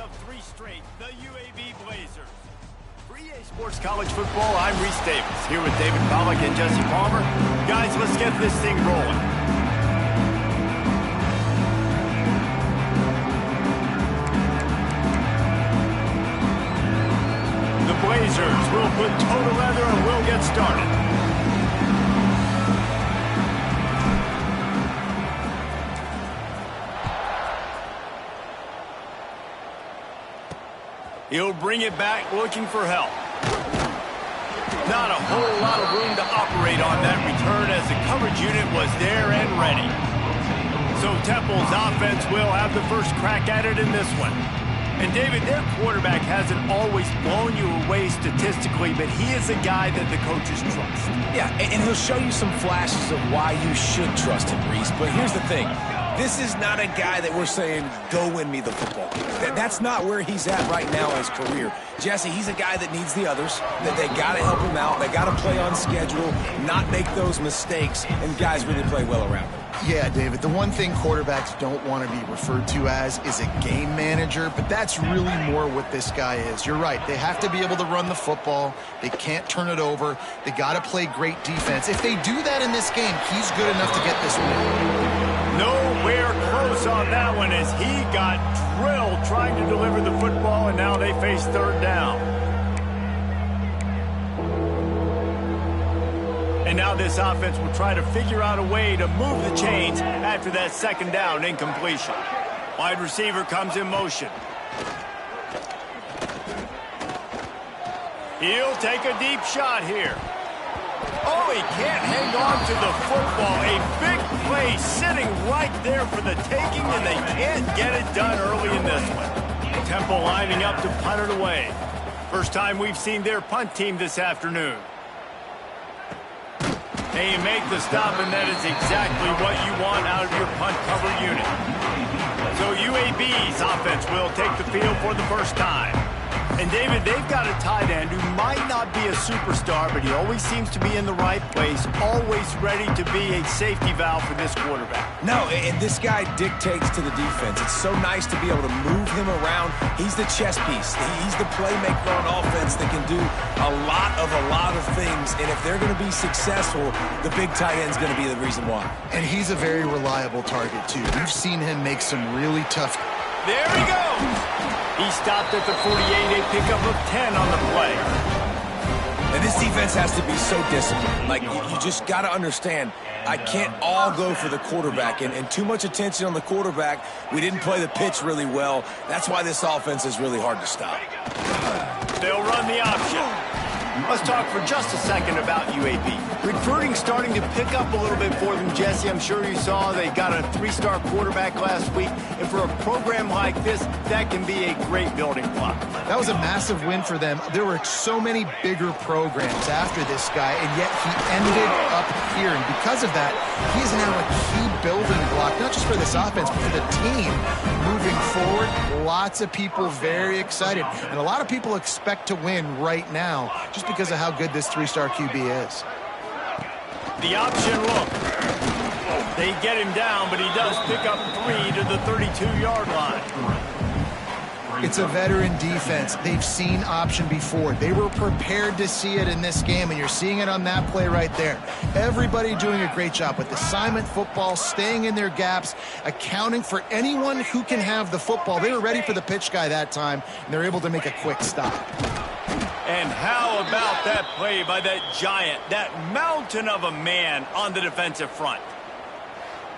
of 3 straight, the UAB Blazers. For EA Sports College Football, I'm Reese Davis, here with David Pollack and Jesse Palmer. Guys, let's get this thing rolling. The Blazers will put total leather and we'll get started. He'll bring it back looking for help. Not a whole lot of room to operate on that return as the coverage unit was there and ready. So Temple's offense will have the first crack at it in this one. And David, their quarterback hasn't always blown you away statistically, but he is a guy that the coaches trust. Yeah, and he'll show you some flashes of why you should trust him, Reese. But here's the thing. This is not a guy that we're saying, go win me the football. That's not where he's at right now in his career. Jesse, he's a guy that needs the others, that they got to help him out. They got to play on schedule, not make those mistakes, and guys really play well around him. Yeah, David, the one thing quarterbacks don't want to be referred to as is a game manager, but that's really more what this guy is. You're right. They have to be able to run the football. They can't turn it over. They got to play great defense. If they do that in this game, he's good enough to get this win. Nowhere close on that one as he got drilled trying to deliver the football, and now they face third down. And now this offense will try to figure out a way to move the chains after that second down incompletion. Wide receiver comes in motion. He'll take a deep shot here. Oh, he can't hang on to the football. A big play sitting right there for the taking, and they can't get it done early in this one. Temple lining up to punt it away. First time we've seen their punt team this afternoon. They make the stop, and that is exactly what you want out of your punt cover unit. So UAB's offense will take the field for the first time. And, David, they've got a tight end who might not be a superstar, but he always seems to be in the right place, always ready to be a safety valve for this quarterback. No, and this guy dictates to the defense. It's so nice to be able to move him around. He's the chess piece. He's the playmaker on offense that can do a lot of things. And if they're going to be successful, the big tight end's going to be the reason why. And he's a very reliable target, too. We've seen him make some really tough... There he goes! He stopped at the 48, a pickup of 10 on the play. And this defense has to be so disciplined. Like, you just got to understand, I can't all go for the quarterback. And too much attention on the quarterback. We didn't play the pitch really well. That's why this offense is really hard to stop. They'll run the option. Let's talk for just a second about UAB. Recruiting starting to pick up a little bit for them, Jesse. I'm sure you saw they got a 3-star quarterback last week. And for a program like this, that can be a great building block. That was a massive win for them. There were so many bigger programs after this guy, and yet he ended up here. And because of that, he is now a key building block, not just for this offense, but for the team moving forward. Lots of people very excited. And a lot of people expect to win right now just because of how good this 3-star QB is. The option look. They get him down, but he does pick up 3 to the 32-yard line. It's a veteran defense. They've seen option before. They were prepared to see it in this game, and you're seeing it on that play right there. Everybody doing a great job with assignment football, staying in their gaps, accounting for anyone who can have the football. They were ready for the pitch guy that time, and they're able to make a quick stop. And how about that play by that giant, that mountain of a man on the defensive front?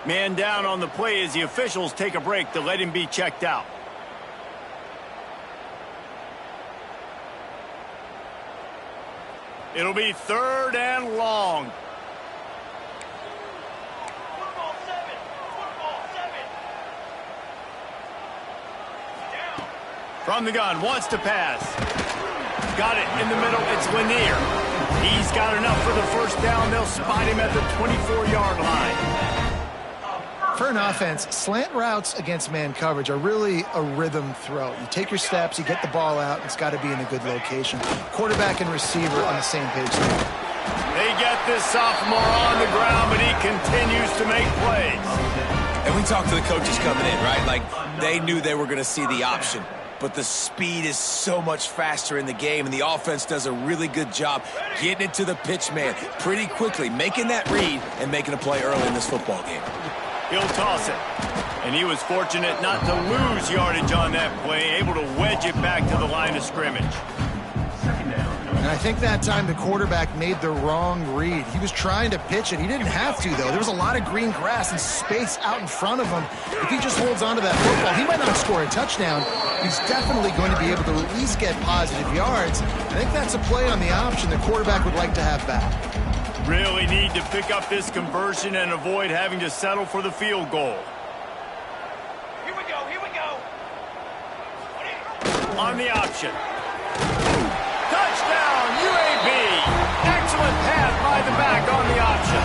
Man down on the play as the officials take a break to let him be checked out. It'll be 3rd and long. From the gun, wants to pass. Got it in the middle, it's Lanier. He's got enough for the first down. They'll spot him at the 24-yard line. For an offense, slant routes against man coverage are really a rhythm throw. You take your steps, you get the ball out, and it's got to be in a good location. Quarterback and receiver on the same page there. They get this sophomore on the ground, but he continues to make plays. And we talked to the coaches coming in, right? Like, they knew they were going to see the option. but the speed is so much faster in the game, and the offense does a really good job getting it to the pitch man pretty quickly, making that read and making a play early in this football game. He'll toss it. And he was fortunate not to lose yardage on that play, able to wedge it back to the line of scrimmage. And I think that time the quarterback made the wrong read. He was trying to pitch it. He didn't have to, though. There was a lot of green grass and space out in front of him. If he just holds on to that football, he might not score a touchdown. He's definitely going to be able to at least get positive yards. I think that's a play on the option the quarterback would like to have back. Really need to pick up this conversion and avoid having to settle for the field goal. Here we go, here we go. On the option. Touchdown, UAB! Excellent pass by the back on the option.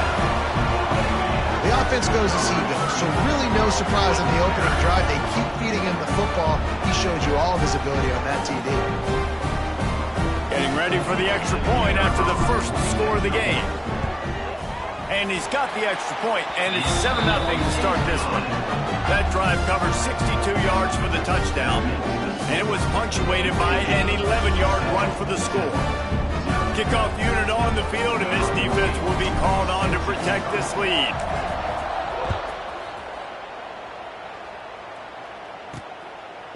The offense goes as he goes, so really no surprise on the opening drive. They keep feeding him the football. He showed you all of his ability on that TD. Getting ready for the extra point after the first score of the game. And he's got the extra point, and it's 7-0 to start this one. That drive covered 62 yards for the touchdown, and it was punctuated by an 11-yard run for the score. Kickoff unit on the field, and this defense will be called on to protect this lead.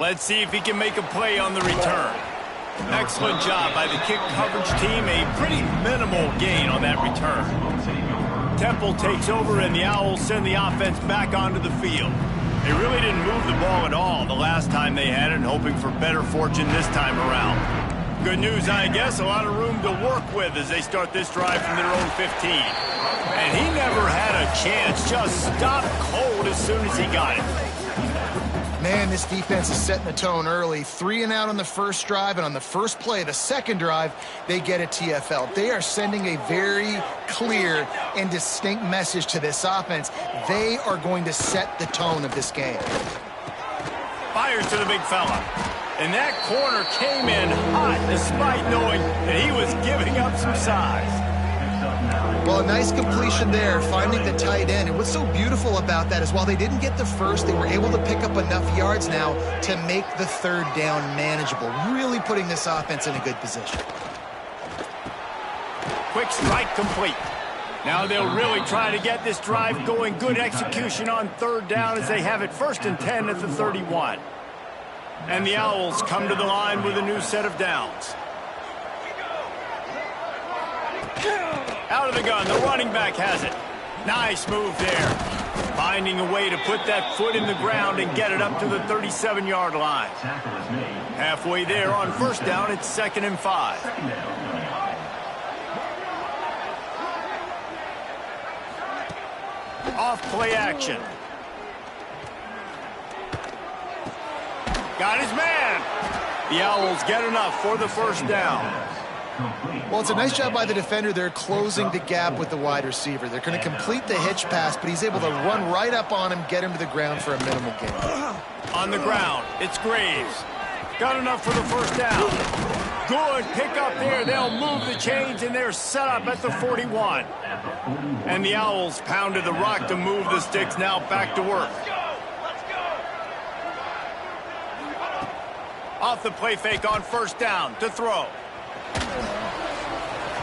Let's see if he can make a play on the return. Excellent job by the kick coverage team. A pretty minimal gain on that return. Temple takes over, and the Owls send the offense back onto the field. They really didn't move the ball at all the last time they had it, hoping for better fortune this time around. Good news, I guess, a lot of room to work with as they start this drive from their own 15. And he never had a chance, just stopped cold as soon as he got it. Man, this defense is setting the tone early. 3 and out on the first drive, and on the first play, the second drive, they get a TFL. They are sending a very clear and distinct message to this offense. They are going to set the tone of this game. Fires to the big fella. And that corner came in hot despite knowing that he was giving up some size. Well, a nice completion there, finding the tight end. And what's so beautiful about that is while they didn't get the first, they were able to pick up enough yards now to make the third down manageable, really putting this offense in a good position. Quick strike complete. Now they'll really try to get this drive going. Good execution on third down as they have it 1st and 10 at the 31. And the Owls come to the line with a new set of downs. Out of the gun, the running back has it. Nice move there. Finding a way to put that foot in the ground and get it up to the 37-yard line. Halfway there on first down, it's 2nd and 5. Off play action. Got his man. The Owls get enough for the first down. Well, it's a nice job by the defender. They're closing the gap with the wide receiver. They're going to complete the hitch pass, but he's able to run right up on him, get him to the ground for a minimal gain. On the ground, it's Graves. Got enough for the first down. Good pick up there. They'll move the chains, and they're set up at the 41. And the Owls pounded the rock to move the sticks. Now back to work. Off the play fake on first down to throw.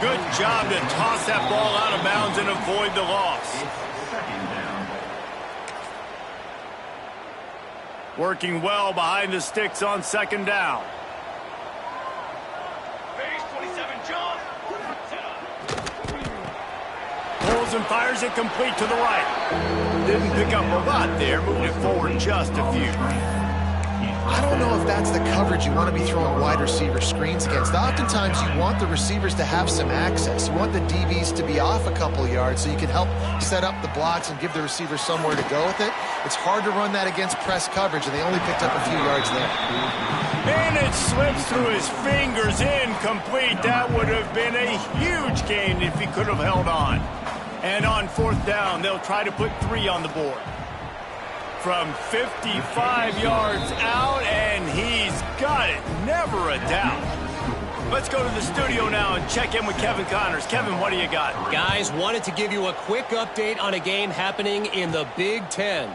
Good job to toss that ball out of bounds and avoid the loss. Working well behind the sticks on 2nd down. Pulls and fires it complete to the right. Didn't pick up a lot there, moved it forward just a few. I don't know if that's the coverage you want to be throwing wide receiver screens against. Oftentimes, you want the receivers to have some access. You want the DBs to be off a couple yards so you can help set up the blocks and give the receivers somewhere to go with it. It's hard to run that against press coverage, and they only picked up a few yards there. And it slips through his fingers, incomplete. That would have been a huge gain if he could have held on. And on 4th down, they'll try to put 3 on the board. From 55 yards out, and he's got it. Never a doubt. Let's go to the studio now and check in with Kevin Connors. Kevin, what do you got? Guys, wanted to give you a quick update on a game happening in the Big Ten.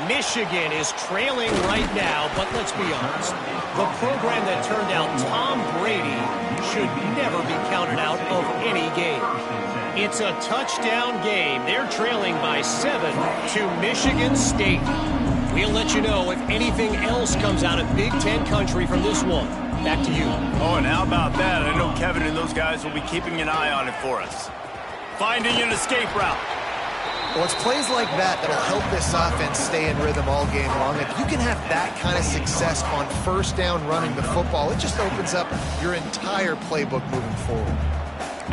Michigan is trailing right now, but let's be honest. The program that turned out Tom Brady should never be counted out of any game. It's a touchdown game. They're trailing by 7 to Michigan State. We'll let you know if anything else comes out of Big Ten country from this one. Back to you. Oh, and how about that? I know Kevin and those guys will be keeping an eye on it for us. Finding an escape route. Well, it's plays like that that'll help this offense stay in rhythm all game long. If you can have that kind of success on first down running the football, it just opens up your entire playbook moving forward.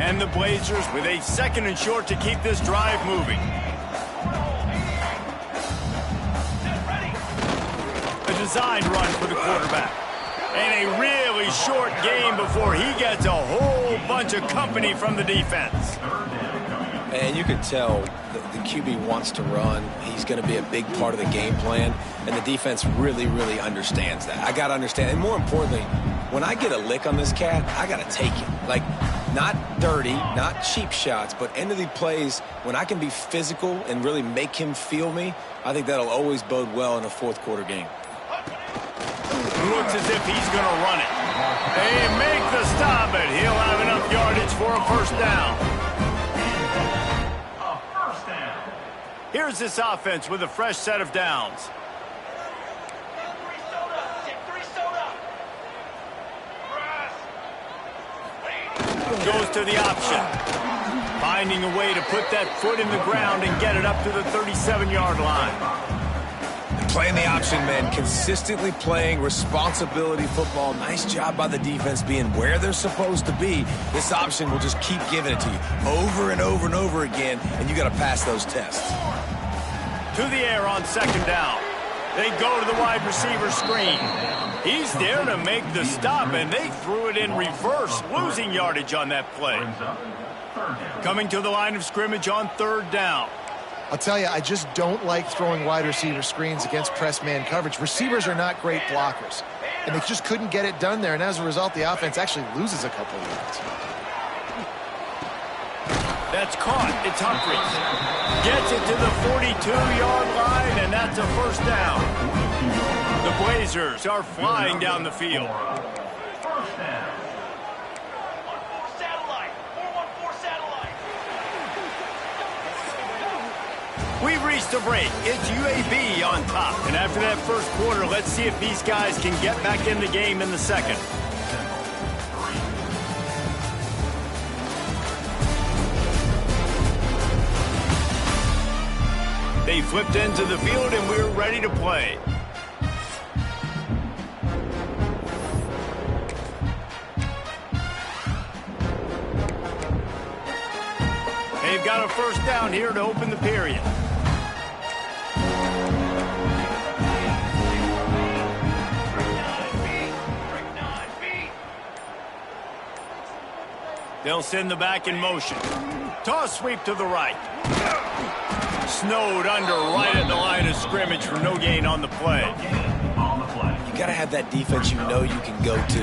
And the Blazers with a 2nd and short to keep this drive moving. A designed run for the quarterback. And a really short game before he gets a whole bunch of company from the defense. And you can tell the QB wants to run. He's going to be a big part of the game plan. And the defense really, really understands that. I got to understand. And more importantly, when I get a lick on this cat, I got to take it. Like, not dirty, not cheap shots, but end of the plays, when I can be physical and really make him feel me, I think that'll always bode well in a fourth-quarter game. Looks as if he's going to run it. They make the stop, but he'll have enough yardage for a first down. Here's this offense with a fresh set of downs. Goes to the option. Finding a way to put that foot in the ground and get it up to the 37-yard line. Playing the option, man. Consistently playing responsibility football. Nice job by the defense being where they're supposed to be. This option will just keep giving it to you over and over and over again, and you got to pass those tests. To the air on 2nd down. They go to the wide receiver screen. He's there to make the stop, and they threw it in reverse, losing yardage on that play. Coming to the line of scrimmage on 3rd down. I'll tell you, I just don't like throwing wide receiver screens against press man coverage. Receivers are not great blockers, and they just couldn't get it done there, and as a result, the offense actually loses a couple of yards. That's caught. It's Humphries. Gets it to the 42-yard line, and that's a first down. The Blazers are flying down the field. First down. 414 satellite. 414 satellite. We've reached a break. It's UAB on top. And after that first quarter, let's see if these guys can get back in the game in the second. They flipped into the field, and we're ready to play. They've got a first down here to open the period. They'll send the back in motion. Toss sweep to the right. Snowed under right at the line of scrimmage for no gain on the play. You got to have that defense you know you can go to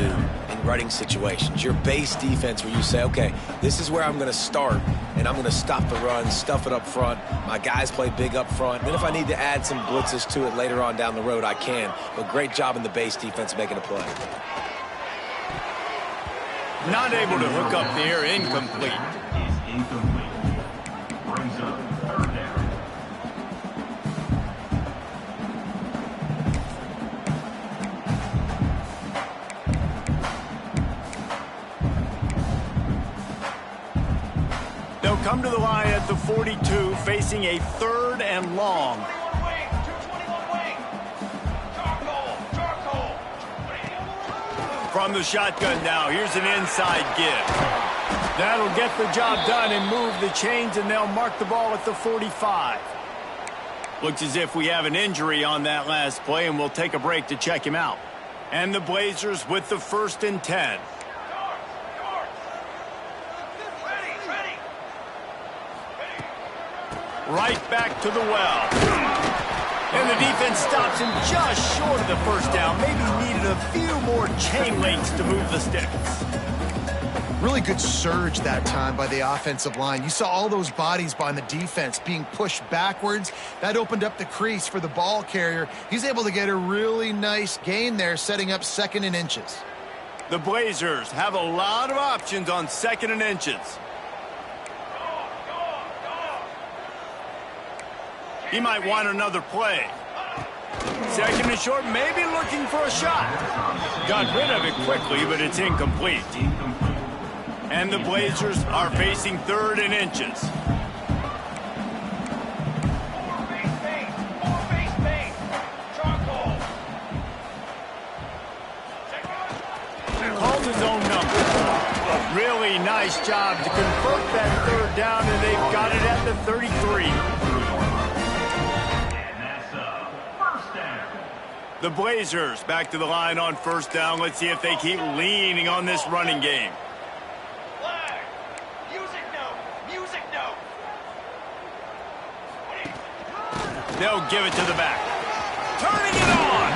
in running situations. Your base defense where you say, okay, this is where I'm going to start, and I'm going to stop the run, stuff it up front. My guys play big up front. Then if I need to add some blitzes to it later on down the road, I can. But great job in the base defense making a play. Not able to hook up there, incomplete. Brings up 3rd down. They'll come to the line at the 42, facing a 3rd and long. 221 wing. 221 wing. Charcoal. From the shotgun now, here's an inside give. That'll get the job done and move the chains, and they'll mark the ball at the 45. Looks as if we have an injury on that last play, and we'll take a break to check him out. And the Blazers with the 1st and 10. Right back to the well. And the defense stops him just short of the first down. Maybe needed a few more chain links to move the sticks. Really good surge that time by the offensive line. You saw all those bodies behind the defense being pushed backwards. That opened up the crease for the ball carrier. He's able to get a really nice gain there, setting up 2nd and inches. The Blazers have a lot of options on 2nd and inches. He might want another play. 2nd and short, maybe looking for a shot. Got rid of it quickly, but it's incomplete. And the Blazers are facing 3rd and inches. Calls his own number. Really nice job to convert that 3rd down, and they've got it at the 33. The Blazers back to the line on 1st down. Let's see if they keep leaning on this running game. Flag. Music note. Music note. They'll give it to the back. Turning it on.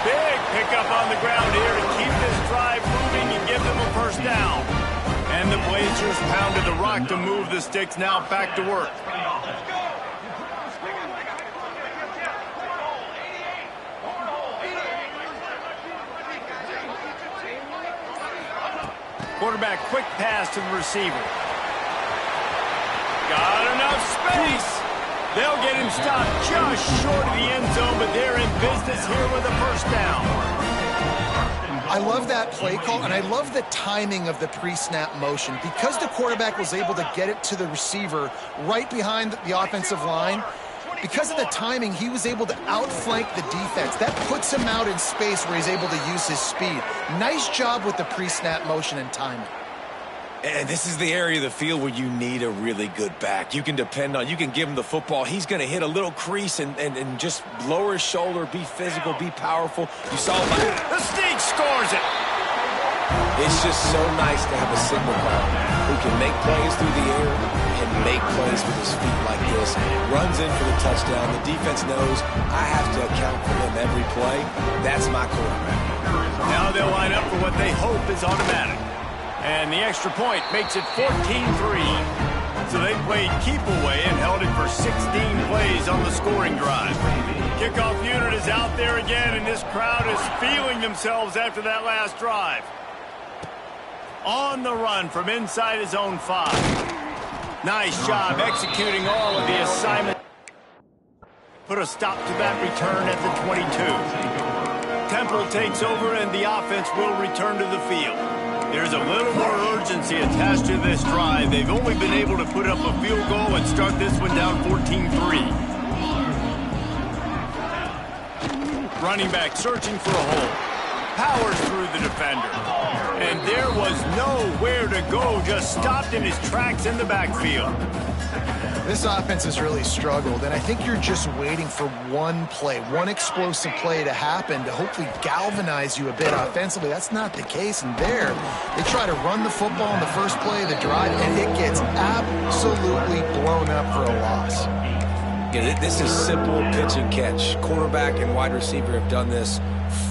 Big pickup on the ground here to keep this drive moving and give them a 1st down. And the Blazers pounded the rock to move the sticks. Now back to work. Let's go. Quarterback quick pass to the receiver. Got enough space. They'll get him stopped just short of the end zone, but they're in business here with a 1st down. I love that play call, and I love the timing of the pre-snap motion. Because the quarterback was able to get it to the receiver right behind the offensive line, because of the timing, he was able to outflank the defense. That puts him out in space where he's able to use his speed. Nice job with the pre-snap motion and timing. And this is the area of the field where you need a really good back. You can depend on, you can give him the football. He's going to hit a little crease and just lower his shoulder, be physical, be powerful. You saw him. The Sneak scores it. It's just so nice to have a signal call who can make plays through the air and make plays with his feet like this. Runs in for the touchdown. The defense knows I have to account for him every play. That's my quarterback. Now they'll line up for what they hope is automatic. And the extra point makes it 14-3. So they played keep away and held it for 16 plays on the scoring drive. Kickoff unit is out there again, and this crowd is feeling themselves after that last drive. On the run from inside his own 5. Nice job executing all of the assignment. Put a stop to that return at the 22. Temple takes over, and the offense will return to the field. There's a little more urgency attached to this drive. They've only been able to put up a field goal and start this one down 14-3. Running back searching for a hole. Powers through the defender. And there was nowhere to go, just stopped in his tracks in the backfield. This offense has really struggled, and I think you're just waiting for one play, one explosive play to happen to hopefully galvanize you a bit offensively. That's not the case, and there, they try to run the football in the first play of the drive, and it gets absolutely blown up for a loss. Yeah, this is simple pitch and catch. Quarterback and wide receiver have done this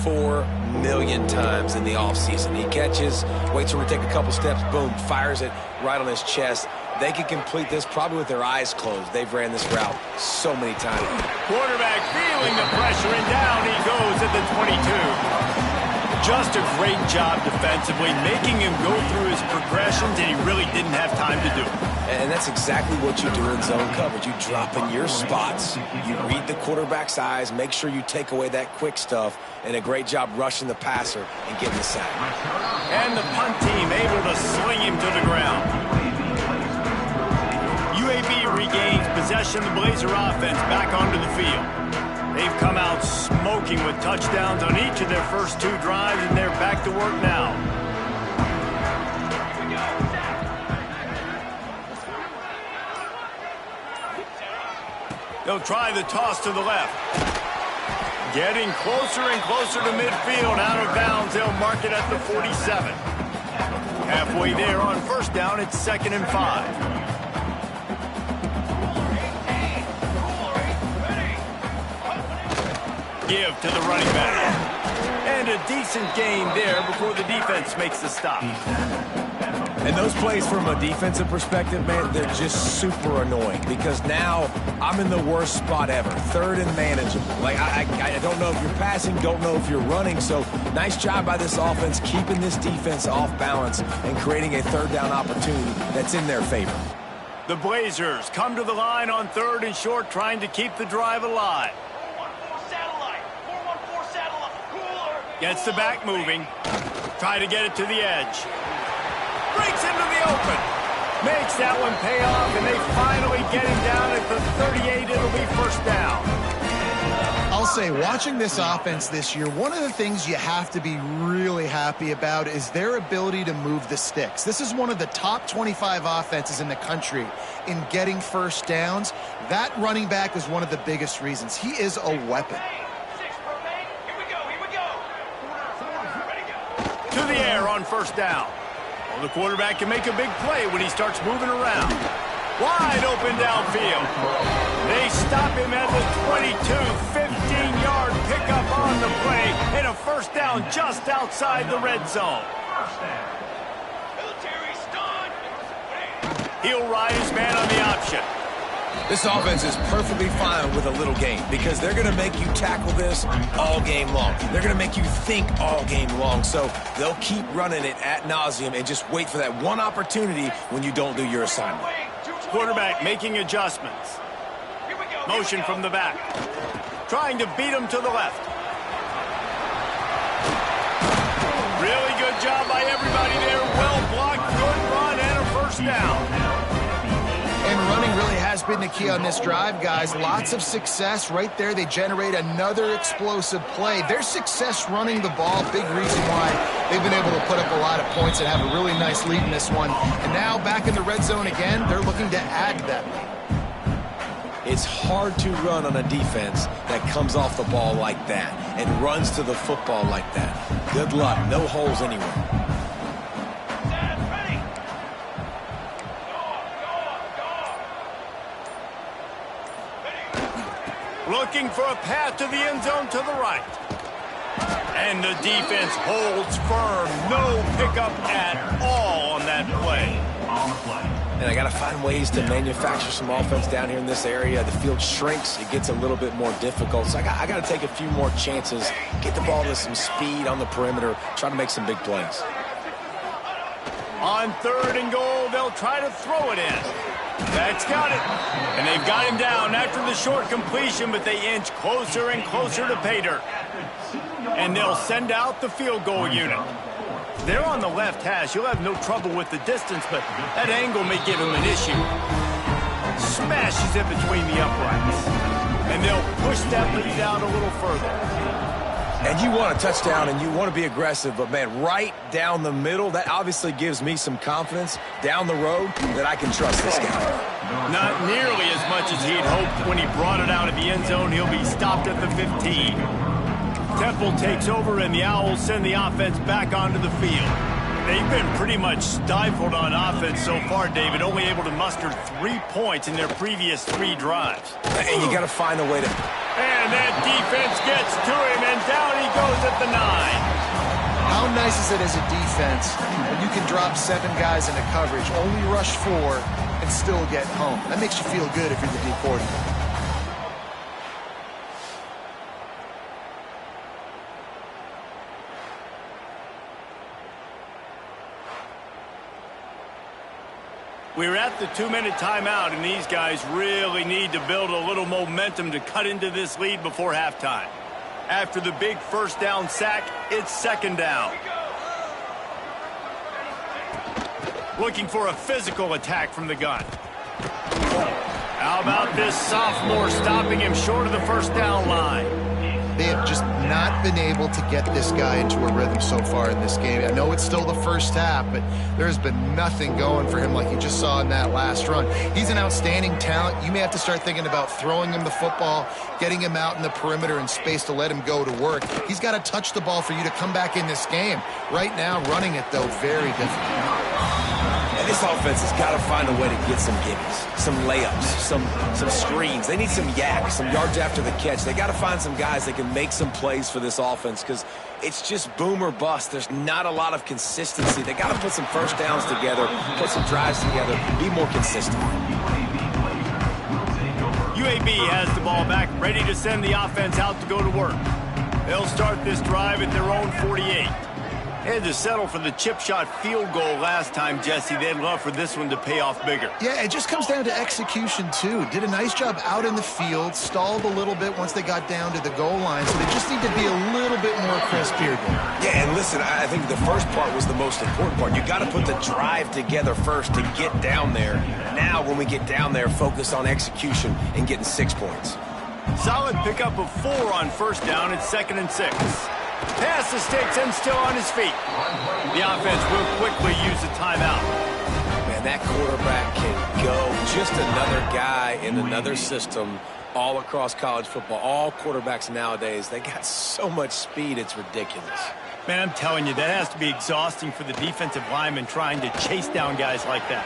4 million times in the offseason. He catches, waits for him to take a couple steps, boom, fires it right on his chest. They can complete this probably with their eyes closed. They've ran this route so many times. Quarterback feeling the pressure, and down he goes at the 22. Just a great job defensively, making him go through his progressions, and he really didn't have time to do it. And that's exactly what you do in zone coverage. You drop in your spots. You read the quarterback's eyes, make sure you take away that quick stuff, and a great job rushing the passer and getting the sack. And the punt team able to sling him to the ground. UAB regains possession of the Blazer offense back onto the field. They've come out smoking with touchdowns on each of their first 2 drives, and they're back to work now. They'll try the toss to the left. Getting closer and closer to midfield, out of bounds. They'll mark it at the 47. Halfway there on 1st down, it's 2nd and 5. Give to the running back. And a decent gain there before the defense makes the stop. And those plays from a defensive perspective, man, they're just super annoying because now I'm in the worst spot ever, third and manageable. Like, I don't know if you're passing, don't know if you're running, so nice job by this offense keeping this defense off balance and creating a third down opportunity that's in their favor. The Blazers come to the line on 3rd and short, trying to keep the drive alive. 414 satellite. 414 satellite. Cooler. Gets the back moving. Try to get it to the edge. Breaks into the open. Makes that one pay off, and they finally get him down at the 38. It'll be first down. I'll say, watching this offense this year, one of the things you have to be really happy about is their ability to move the sticks. This is one of the top 25 offenses in the country in getting first downs. That running back is one of the biggest reasons. He is a weapon. 6 per main. Here we go. Here we go. Ready, go. To the air on first down. Well, the quarterback can make a big play when he starts moving around. Wide open downfield. They stop him at the 22, 15-yard pickup on the play, and a first down just outside the red zone. Military stun. He'll ride his man on the option. This offense is perfectly fine with a little game because they're going to make you tackle this all game long. They're going to make you think all game long, so they'll keep running it ad nauseum and just wait for that one opportunity when you don't do your assignment. Quarterback making adjustments. Here we go. Motion from the back. Trying to beat him to the left. Really good job by everybody there. Well blocked, good run, and a first down. And running really has been the key on this drive, guys. Lots of success right there. They generate another explosive play. Their success running the ball, big reason why they've been able to put up a lot of points and have a really nice lead in this one. And now back in the red zone again, they're looking to add that lead. It's hard to run on a defense that comes off the ball like that and runs to the football like that. Good luck. No holes anywhere. Looking for a path to the end zone to the right. And the defense holds firm. No pickup at all on that play. And I got to find ways to manufacture some offense down here in this area. The field shrinks. It gets a little bit more difficult. So I got to take a few more chances, get the ball to some speed on the perimeter, try to make some big plays. On 3rd and goal, they'll try to throw it in. That's got it. And they've got him down after the short completion, but they inch closer and closer to pay dirt. And they'll send out the field goal unit. They're on the left hash. He'll have no trouble with the distance, but that angle may give him an issue. Smashes it between the uprights. And they'll push that lead out a little further. And you want a touchdown and you want to be aggressive, but, man, right down the middle, that obviously gives me some confidence down the road that I can trust this guy. Not nearly as much as he'd hoped when he brought it out of the end zone. He'll be stopped at the 15. Temple takes over, and the Owls send the offense back onto the field. They've been pretty much stifled on offense so far, David, only able to muster 3 points in their previous 3 drives. And you got to find a way to... And that defense gets to him, and down he goes at the 9. How nice is it as a defense when you can drop 7 guys into coverage, only rush 4, and still get home? That makes you feel good if you're the D coordinator. We're at the 2-minute timeout, and these guys really need to build a little momentum to cut into this lead before halftime. After the big first down sack, it's 2nd down. Looking for a physical attack from the gun. How about this sophomore stopping him short of the first down line? They have just not been able to get this guy into a rhythm so far in this game. I know it's still the first half, but there's been nothing going for him like you just saw in that last run. He's an outstanding talent. You may have to start thinking about throwing him the football, getting him out in the perimeter in space to let him go to work. He's got to touch the ball for you to come back in this game. Right now, running it, though, very difficult. And this offense has got to find a way to get some gimmies, some layups, some screens. They need some yaks, some yards after the catch. They got to find some guys that can make some plays for this offense because it's just boom or bust. There's not a lot of consistency. They got to put some first downs together, put some drives together, be more consistent. UAB has the ball back, ready to send the offense out to go to work. They'll start this drive at their own 48. They had to settle for the chip shot field goal last time, Jesse. They'd love for this one to pay off bigger. Yeah, it just comes down to execution, too. Did a nice job out in the field, stalled a little bit once they got down to the goal line, so they just need to be a little bit more crisp here. Yeah, and listen, I think the first part was the most important part. You got to put the drive together first to get down there. Now, when we get down there, focus on execution and getting 6 points. Solid pickup of 4 on first down. It's 2nd and 6. Pass the sticks and still on his feet. The offense will quickly use a timeout. Man, that quarterback can go. Just another guy in another system all across college football. All quarterbacks nowadays, they got so much speed, it's ridiculous. Man, I'm telling you, that has to be exhausting for the defensive lineman trying to chase down guys like that.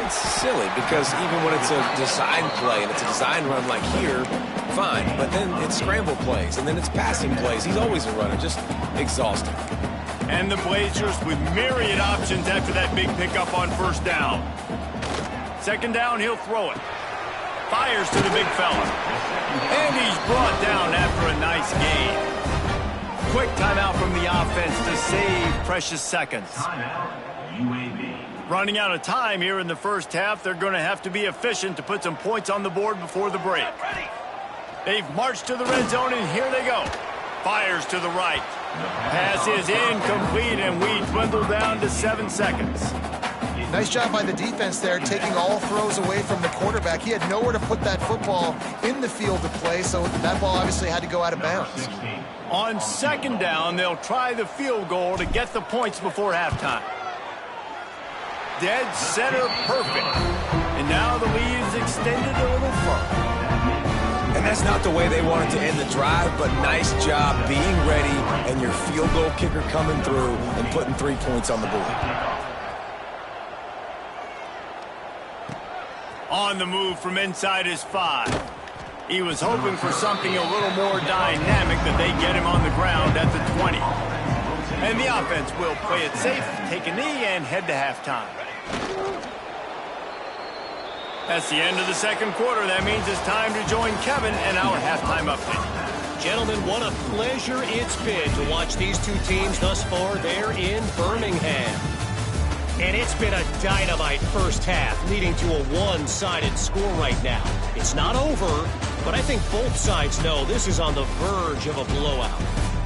It's silly because even when it's a design play and it's a design run like here, fine. But then it's scramble plays and then it's passing plays. He's always a runner, just exhausting. And the Blazers with myriad options after that big pickup on first down. 2nd down, he'll throw it. Fires to the big fella. And he's brought down after a nice gain. Quick timeout from the offense to save precious seconds. Running out of time here in the first half. They're going to have to be efficient to put some points on the board before the break. They've marched to the red zone, and here they go. Fires to the right. Pass is incomplete, and we dwindle down to 7 seconds. Nice job by the defense there, taking all throws away from the quarterback. He had nowhere to put that football in the field to play, so that ball obviously had to go out of bounds. On 2nd down, they'll try the field goal to get the points before halftime. Dead center perfect. And now the lead is extended a little further. And that's not the way they wanted to end the drive, but nice job being ready and your field goal kicker coming through and putting 3 points on the board. On the move from inside his 5. He was hoping for something a little more dynamic, that they get him on the ground at the 20. And the offense will play it safe, take a knee, and head to halftime. That's the end of the 2nd quarter. That means it's time to join Kevin and our halftime update. Gentlemen, what a pleasure it's been to watch these two teams thus far there in Birmingham. And it's been a dynamite first half, leading to a one-sided score right now. It's not over, but I think both sides know this is on the verge of a blowout.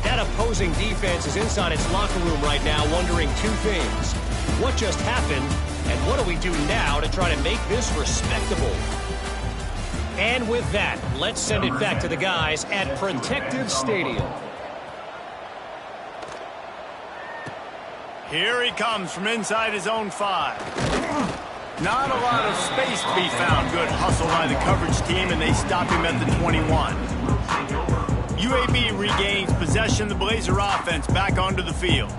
That opposing defense is inside its locker room right now wondering 2 things. What just happened, and what do we do now to try to make this respectable? And with that, let's send it back to the guys at Protective Stadium. Here he comes from inside his own 5. Not a lot of space to be found. Good hustle by the coverage team, and they stop him at the 21. UAB regains possession. The Blazer offense back onto the field.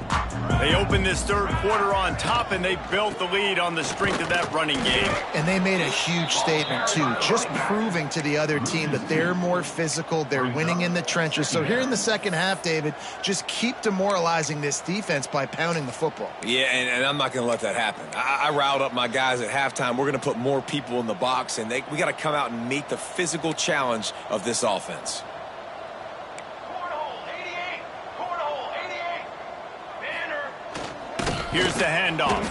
They opened this 3rd quarter on top, and they built the lead on the strength of that running game. And they made a huge statement, too, just proving to the other team that they're more physical, they're winning in the trenches. So here in the second half, David, just keep demoralizing this defense by pounding the football. Yeah, and I'm not going to let that happen. I riled up my guys at halftime. We're going to put more people in the box, and we got to come out and meet the physical challenge of this offense. Here's the handoff.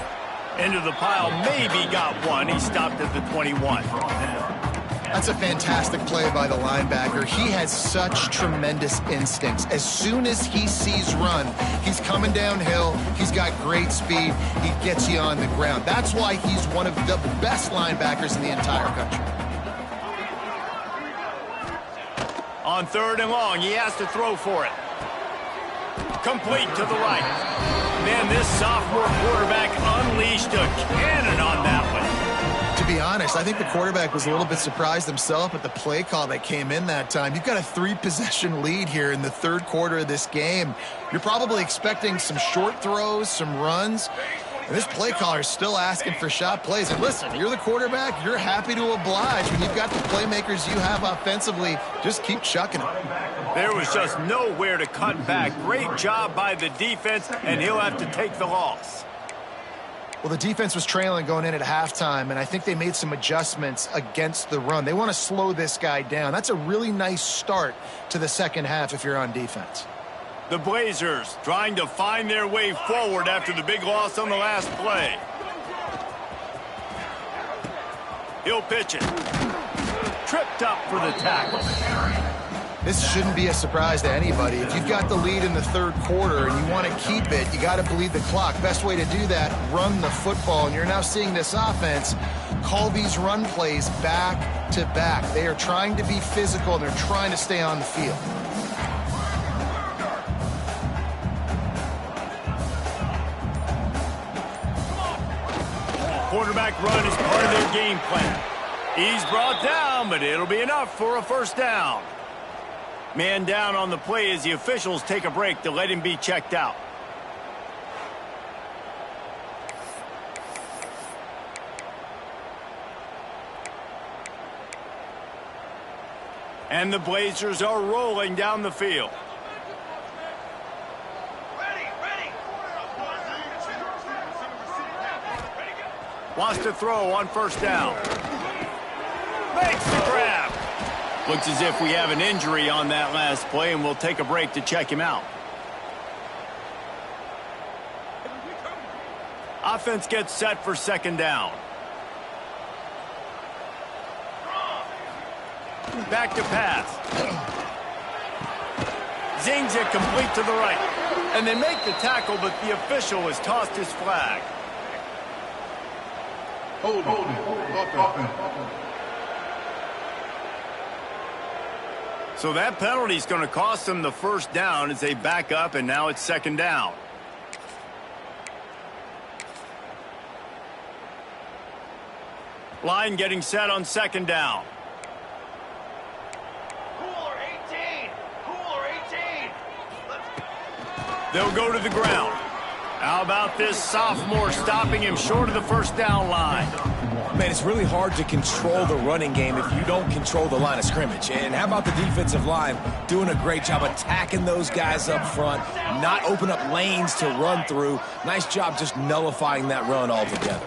Into the pile, maybe got one. He stopped at the 21. That's a fantastic play by the linebacker. He has such tremendous instincts. As soon as he sees run, he's coming downhill. He's got great speed. He gets you on the ground. That's why he's one of the best linebackers in the entire country. On 3rd and long, he has to throw for it. Complete to the right. Man, this sophomore quarterback unleashed a cannon on that one. To be honest, I think the quarterback was a little bit surprised himself at the play call that came in that time. You've got a 3-possession lead here in the 3rd quarter of this game. You're probably expecting some short throws, some runs. And this play caller is still asking for shot plays. And listen, you're the quarterback. You're happy to oblige. When you've got the playmakers you have offensively, just keep chucking them. There was just nowhere to cut back. Great job by the defense, and he'll have to take the loss. Well, the defense was trailing going in at halftime, and I think they made some adjustments against the run. They want to slow this guy down. That's a really nice start to the second half if you're on defense. The Blazers trying to find their way forward after the big loss on the last play. He'll pitch it. Tripped up for the tackle. This shouldn't be a surprise to anybody. If you've got the lead in the third quarter and you want to keep it, you got to bleed the clock. Best way to do that, run the football. And you're now seeing this offense call these run plays back to back. They are trying to be physical, and they're trying to stay on the field. Quarterback run is part of their game plan. He's brought down, but it'll be enough for a first down. Man down on the play as the officials take a break to let him be checked out. And the Blazers are rolling down the field. Wants to throw on first down. Makes the grab. Looks as if we have an injury on that last play, and we'll take a break to check him out. Offense gets set for second down. Back to pass. Zings it complete to the right. And they make the tackle, but the official has tossed his flag. Hold it. So that penalty is going to cost them the first down as they back up, and now it's second down. Line getting set on second down. Cooler 18. Cooler 18. They'll go to the ground. How about this sophomore stopping him short of the first down line? Man, it's really hard to control the running game if you don't control the line of scrimmage. And how about the defensive line doing a great job attacking those guys up front, not open up lanes to run through. Nice job just nullifying that run altogether.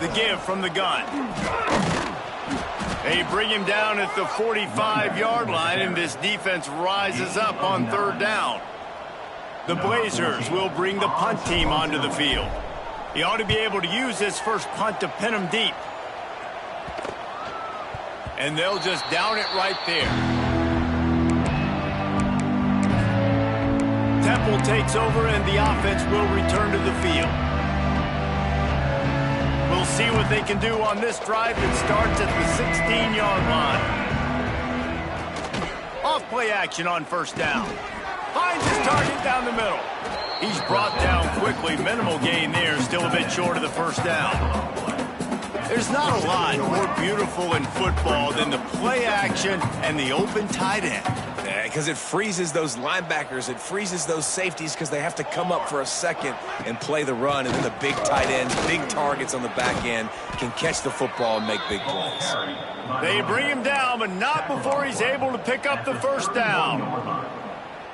The give from the gun. They bring him down at the 45-yard line, and this defense rises up on third down. The Blazers will bring the punt team onto the field. He ought to be able to use this first punt to pin him deep. And they'll just down it right there. Temple takes over, and the offense will return to the field. We'll see what they can do on this drive that starts at the 16-yard line. Off play action on first down. Finds his target down the middle. He's brought down quickly. Minimal gain there. Still a bit short of the first down. There's not a lot more beautiful in football than the play action and the open tight end. Because it freezes those linebackers. It freezes those safeties because they have to come up for a second and play the run. And then the big tight ends, big targets on the back end can catch the football and make big plays. They bring him down, but not before he's able to pick up the first down.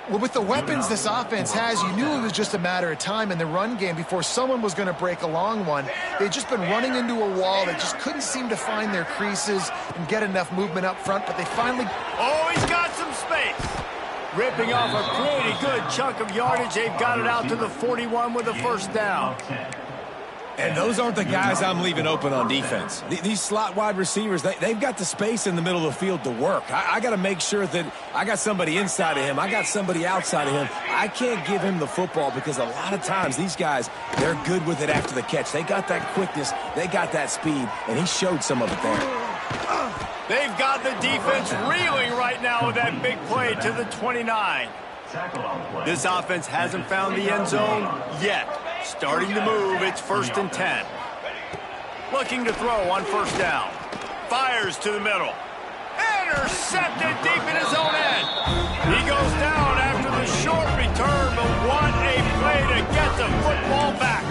Well, with the weapons this offense has, you knew it was just a matter of time in the run game before someone was going to break a long one. They'd just been running into a wall. They just couldn't seem to find their creases and get enough movement up front, but they finally... Oh, he's got some space. Ripping off a pretty good chunk of yardage. They've got it out to the 41 with a first down. And those aren't the guys I'm leaving open on defense. These slot wide receivers, they've got the space in the middle of the field to work. I got to make sure that I got somebody inside of him. I got somebody outside of him. I can't give him the football because a lot of times these guys, they're good with it after the catch. They got that quickness. They got that speed, and he showed some of it there. They've got the defense reeling right now with that big play to the 29. This offense hasn't found the end zone yet. Starting to move, it's 1st and 10. Looking to throw on first down. Fires to the middle. Intercepted deep in his own end. He goes down after the short return, but what a play to get the football back.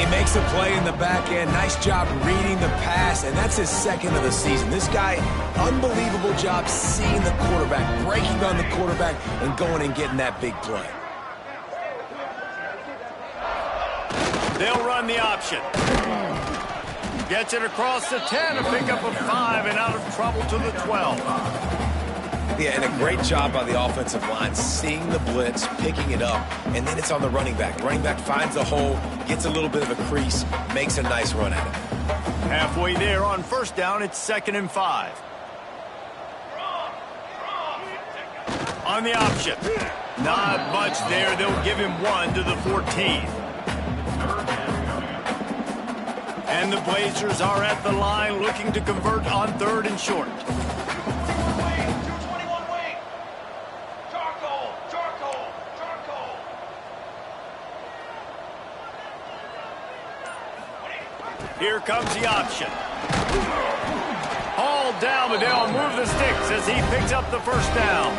He makes a play in the back end. Nice job reading the pass, and that's his second of the season. This guy, unbelievable job seeing the quarterback, breaking on the quarterback, and going and getting that big play. They'll run the option. Gets it across the 10, a pickup of 5, and out of trouble to the 12. Yeah, and a great job by the offensive line, seeing the blitz, picking it up, and then it's on the running back. Running back finds a hole, gets a little bit of a crease, makes a nice run at it. Halfway there on first down, it's 2nd and 5. On the option. Not much there. They'll give him 1 to the 14th. And the Blazers are at the line looking to convert on 3rd and short. Here comes the option. Hauled down, but they'll move the sticks as he picks up the first down.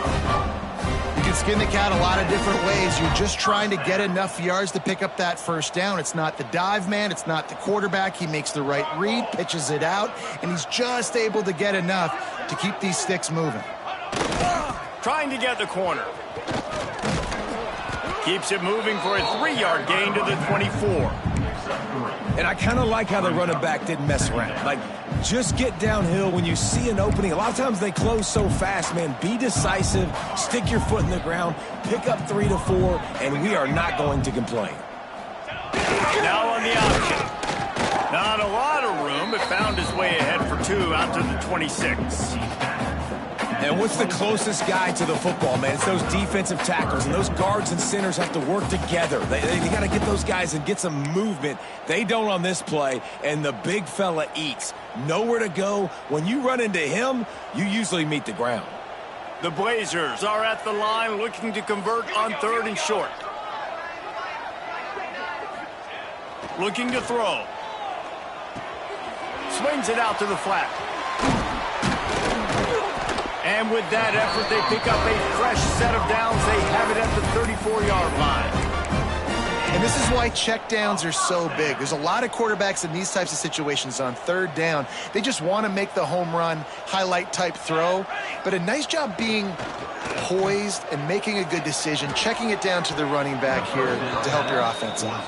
You can skin the cat a lot of different ways. You're just trying to get enough yards to pick up that first down. It's not the dive man. It's not the quarterback. He makes the right read, pitches it out, and he's just able to get enough to keep these sticks moving. Trying to get the corner. Keeps it moving for a 3-yard gain to the 24. And I kind of like how the running back didn't mess around. Like, just get downhill when you see an opening. A lot of times they close so fast, man. Be decisive, stick your foot in the ground, pick up 3 to 4, and we are not going to complain. Now on the option. Not a lot of room, but found his way ahead for 2 out to the 26. And what's the closest guy to the football, man? It's those defensive tackles, and those guards and centers have to work together. They got to get those guys and get some movement. They don't on this play, and the big fella eats. Nowhere to go. When you run into him, you usually meet the ground. The Blazers are at the line looking to convert on 3rd and short. Looking to throw. Swings it out to the flat. And with that effort, they pick up a fresh set of downs. They have it at the 34-yard line. And this is why checkdowns are so big. There's a lot of quarterbacks in these types of situations on 3rd down. They just want to make the home run, highlight-type throw. But a nice job being poised and making a good decision, checking it down to the running back here to help your offense out.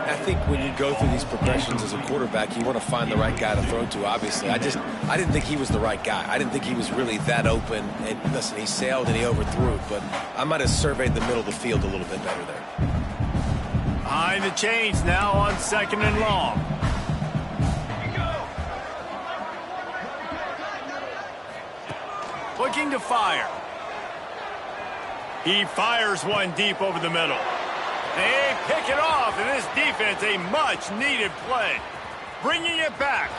I think when you go through these progressions as a quarterback, you want to find the right guy to throw to, obviously. I didn't think he was the right guy. I didn't think he was really that open. And listen, he sailed and he overthrew it, but I might have surveyed the middle of the field a little bit better there. Behind the chains now on 2nd and long. Looking to fire. He fires one deep over the middle. They pick it off, and this defense, a much-needed play. Bringing it back.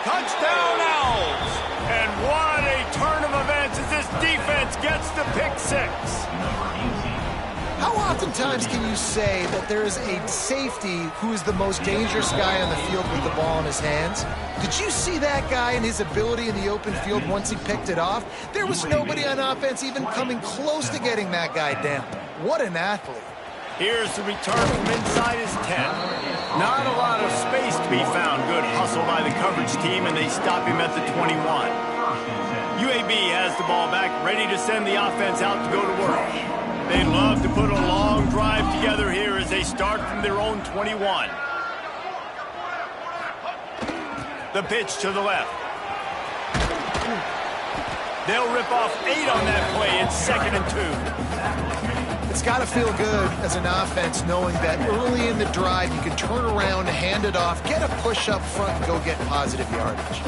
Touchdown Owls! And what a turn of events as this defense gets the pick 6. How oftentimes can you say that there is a safety who is the most dangerous guy on the field with the ball in his hands? Did you see that guy and his ability in the open field once he picked it off? There was nobody on offense even coming close to getting that guy down. What an athlete. Here's the return from inside his 10. Not a lot of space to be found. Good hustle by the coverage team, and they stop him at the 21. UAB has the ball back, ready to send the offense out to go to work. They'd love to put a long drive together here as they start from their own 21. The pitch to the left. They'll rip off 8 on that play. It's 2nd and 2. It's got to feel good as an offense knowing that early in the drive you can turn around, hand it off, get a push up front, and go get positive yardage.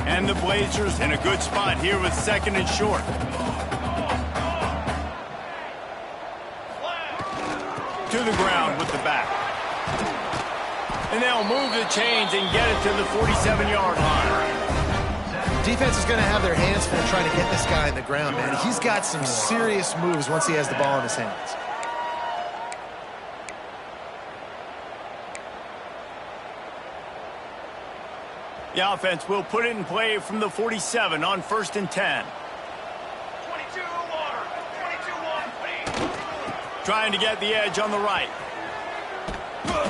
And the Blazers in a good spot here with 2nd and short. To the ground with the back. And they'll move the chains and get it to the 47-yard line. Defense is going to have their hands full trying to get this guy in the ground, man. He's got some serious moves once he has the ball in his hands. The offense will put it in play from the 47 on 1st and 10. Trying to get the edge on the right.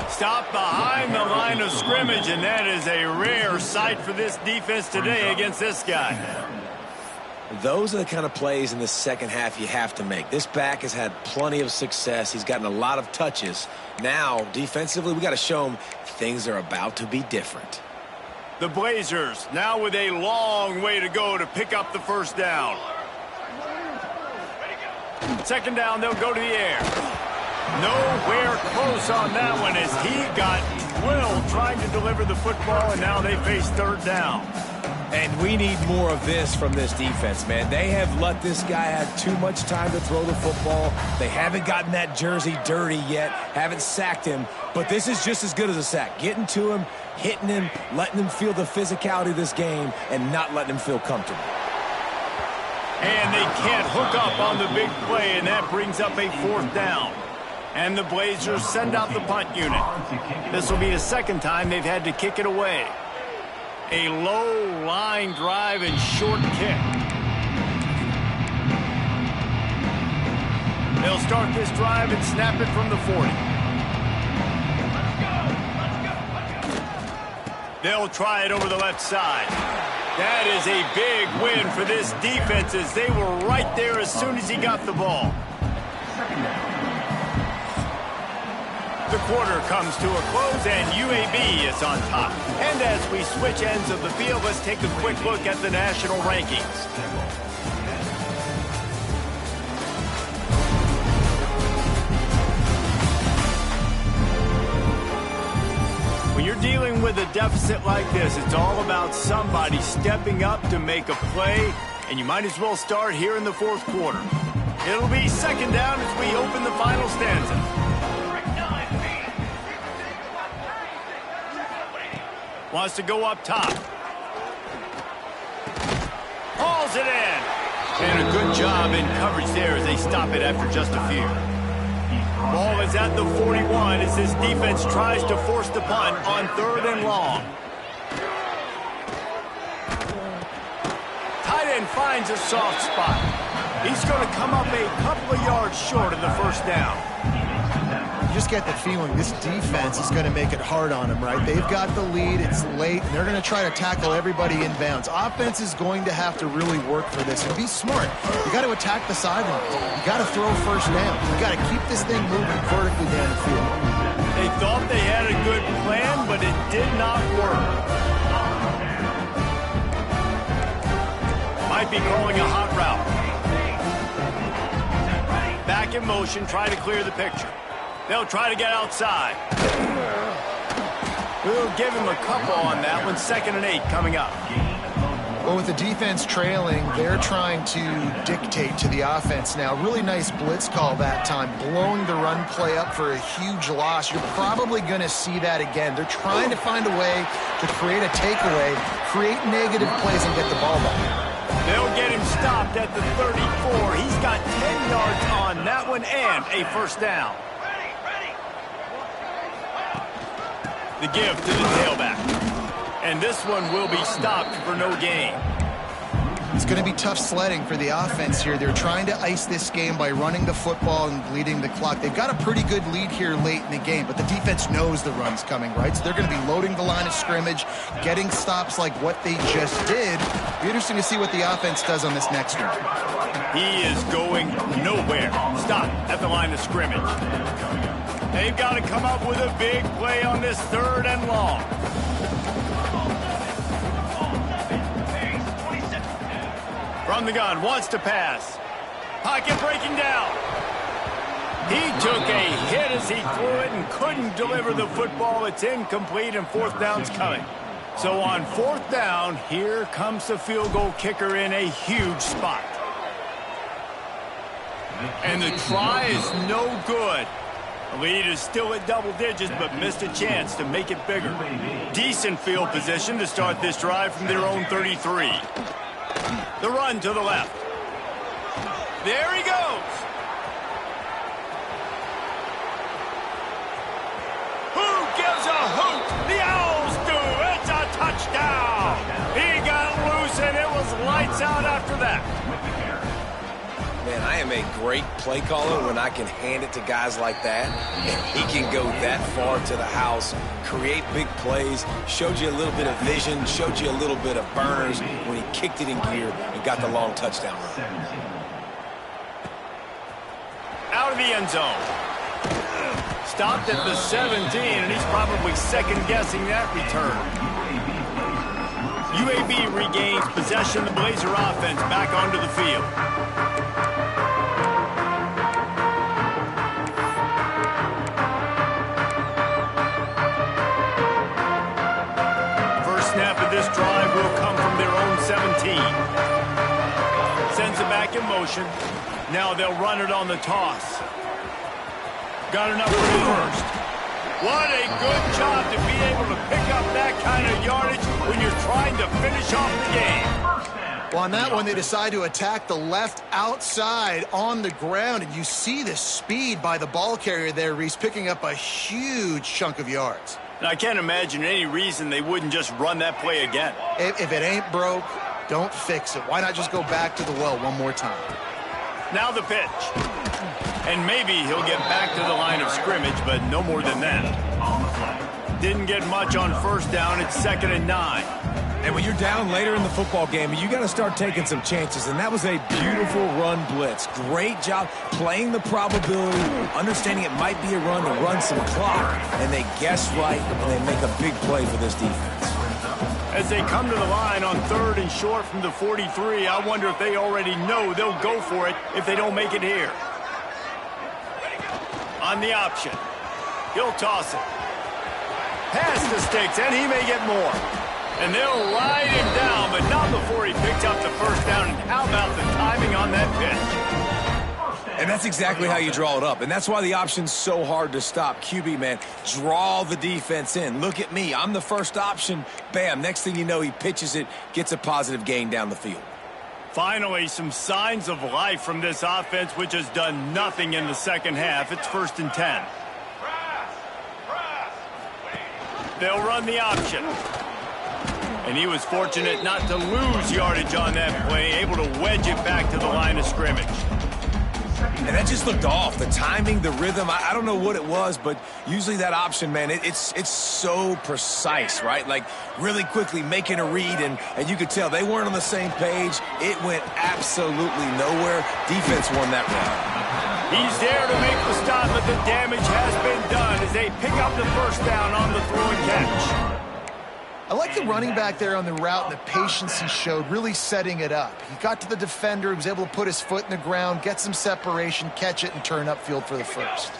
Stop behind the line of scrimmage, and that is a rare sight for this defense today against this guy. Those are the kind of plays in the second half you have to make. This back has had plenty of success. He's gotten a lot of touches. Now, defensively, we got to show him things are about to be different. The Blazers now with a long way to go to pick up the first down. Second down, they'll go to the air. Nowhere close on that one as he got drilled trying to deliver the football, and now they face third down. And we need more of this from this defense, man. They have let this guy have too much time to throw the football. They haven't gotten that jersey dirty yet, haven't sacked him, but this is just as good as a sack. Getting to him, hitting him, letting him feel the physicality of this game, and not letting him feel comfortable. And they can't hook up on the big play, and that brings up a fourth down. And the Blazers send out the punt unit. This will be the second time they've had to kick it away. A low line drive and short kick. They'll start this drive and snap it from the 40. They'll try it over the left side. That is a big win for this defense as they were right there as soon as he got the ball. The quarter comes to a close and UAB is on top. And as we switch ends of the field, let's take a quick look at the national rankings. When you're dealing with a deficit like this, it's all about somebody stepping up to make a play, and you might as well start here in the fourth quarter. It'll be second down as we open the final stanza. Wants to go up top. Hauls it in. And a good job in coverage there as they stop it after just a few. Ball is at the 41 as this defense tries to force the punt on third and long. Tight end finds a soft spot. He's going to come up a couple of yards short of the first down. You just get the feeling this defense is going to make it hard on them, right? They've got the lead, it's late, and they're going to try to tackle everybody inbounds. Offense is going to have to really work for this and be smart. You got to attack the sidelines. You got to throw first down. You got to keep this thing moving vertically down the field. They thought they had a good plan, but it did not work. Might be calling a hot route. Back in motion, try to clear the picture. They'll try to get outside. We'll give him a couple on that one. 2nd and 8 coming up. Well, with the defense trailing, they're trying to dictate to the offense now. Really nice blitz call that time, blowing the run play up for a huge loss. You're probably going to see that again. They're trying to find a way to create a takeaway, create negative plays, and get the ball back. They'll get him stopped at the 34. He's got 10 yards on that one and a first down. The give to the tailback. And this one will be stopped for no gain. It's going to be tough sledding for the offense here. They're trying to ice this game by running the football and bleeding the clock. They've got a pretty good lead here late in the game, but the defense knows the run's coming, right? So they're going to be loading the line of scrimmage, getting stops like what they just did. Be interesting to see what the offense does on this next one. He is going nowhere. Stop at the line of scrimmage. They've got to come up with a big play on this 3rd and long. From the gun, wants to pass. Pocket breaking down. He took a hit as he threw it and couldn't deliver the football. It's incomplete and 4th down's coming. So on 4th down, here comes the field goal kicker in a huge spot. And the try is no good. The lead is still at double digits, but missed a chance to make it bigger. Decent field position to start this drive from their own 33. The run to the left. There he goes. Who gives a hoot? The Owls do. It's a touchdown. He got loose, and it was lights out after that. Man, I am a great play caller when I can hand it to guys like that, and he can go that far to the house, create big plays, showed you a little bit of vision, showed you a little bit of burners when he kicked it in gear and got the long touchdown run. Out of the end zone. Stopped at the 17, and he's probably second-guessing that return. UAB regains possession. The Blazer offense back onto the field. First snap of this drive will come from their own 17. Sends it back in motion. Now they'll run it on the toss. Got enough for the first. What a good job to be able to pick up that kind of yardage when you're trying to finish off the game. Well, on that one, they decide to attack the left outside on the ground, and you see the speed by the ball carrier there, Reese, picking up a huge chunk of yards. And I can't imagine any reason they wouldn't just run that play again. If it ain't broke, don't fix it. Why not just go back to the well one more time? Now the pitch. And maybe he'll get back to the line of scrimmage, but no more than that. Didn't get much on first down. It's 2nd and 9. And when you're down later in the football game, you got to start taking some chances. And that was a beautiful run blitz. Great job playing the probability, understanding it might be a run to run some clock. And they guess right, and they make a big play for this defense. As they come to the line on 3rd and short from the 43, I wonder if they already know they'll go for it if they don't make it here. On the option. He'll toss it. Pass to Sticks, and he may get more. And they'll ride him down, but not before he picks up the first down. And how about the timing on that pitch? And that's exactly how you draw it up. And that's why the option's so hard to stop. QB, man, draw the defense in. Look at me. I'm the first option. Bam. Next thing you know, he pitches it, gets a positive gain down the field. Finally, some signs of life from this offense, which has done nothing in the second half. It's 1st and 10. They'll run the option. And he was fortunate not to lose yardage on that play, able to wedge it back to the line of scrimmage. And that just looked off. The timing, the rhythm, I don't know what it was, but usually that option, man, it's so precise, right? Like really quickly making a read, and you could tell they weren't on the same page. It went absolutely nowhere. Defense won that round. He's there to make the stop, but the damage has been done as they pick up the first down on the throw and catch. I like the running back there on the route and the patience he showed, really setting it up. He got to the defender, he was able to put his foot in the ground, get some separation, catch it, and turn upfield for the first.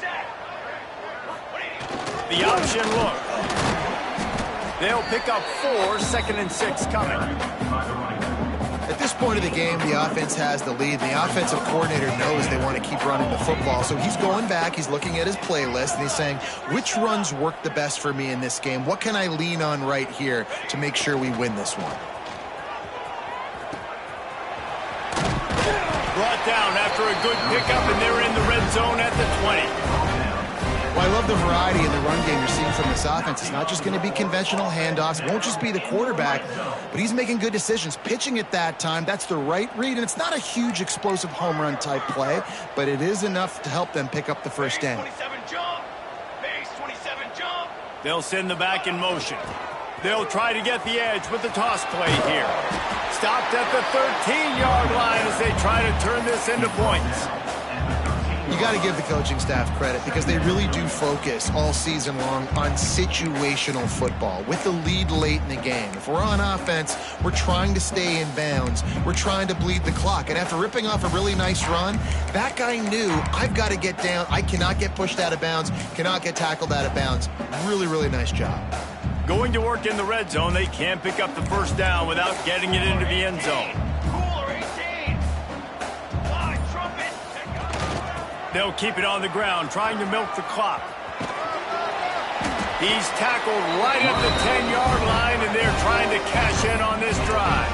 The option look. They'll pick up 4, 2nd and 6 coming. At this point of the game, the offense has the lead. The offensive coordinator knows they want to keep running the football. So he's going back, he's looking at his playlist, and he's saying, which runs work the best for me in this game? What can I lean on right here to make sure we win this one? Brought down after a good pickup, and they're in the red zone at the 20. Well, I love the variety in the run game you're seeing from this offense. It's not just going to be conventional handoffs. It won't just be the quarterback, but he's making good decisions. Pitching at that time, that's the right read, and it's not a huge explosive home run type play, but it is enough to help them pick up the first down. Base 27 jump. They'll send the back in motion. They'll try to get the edge with the toss play here. Stopped at the 13-yard line as they try to turn this into points. You got to give the coaching staff credit because they really do focus all season long on situational football with the lead late in the game. If we're on offense, we're trying to stay in bounds. We're trying to bleed the clock. And after ripping off a really nice run, that guy knew, I've got to get down. I cannot get pushed out of bounds, cannot get tackled out of bounds. Really, really nice job. Going to work in the red zone, they can't pick up the first down without getting it into the end zone. They'll keep it on the ground, trying to milk the clock. He's tackled right at the 10-yard line, and they're trying to cash in on this drive.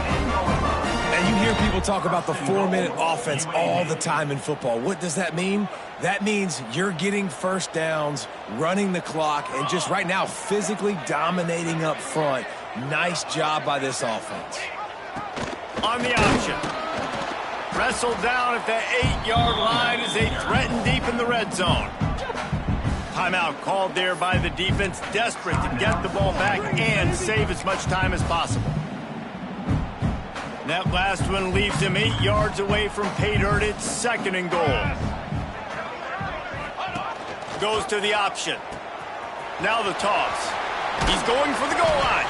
And you hear people talk about the 4-minute offense all the time in football. What does that mean? That means you're getting first downs, running the clock, and just right now physically dominating up front. Nice job by this offense. On the option. Wrestled down at the 8-yard line as they threaten deep in the red zone. Timeout called there by the defense, desperate to get the ball back and save as much time as possible. That last one leaves him 8 yards away from pay dirt. It's 2nd and goal. Goes to the option. Now the toss. He's going for the goal line.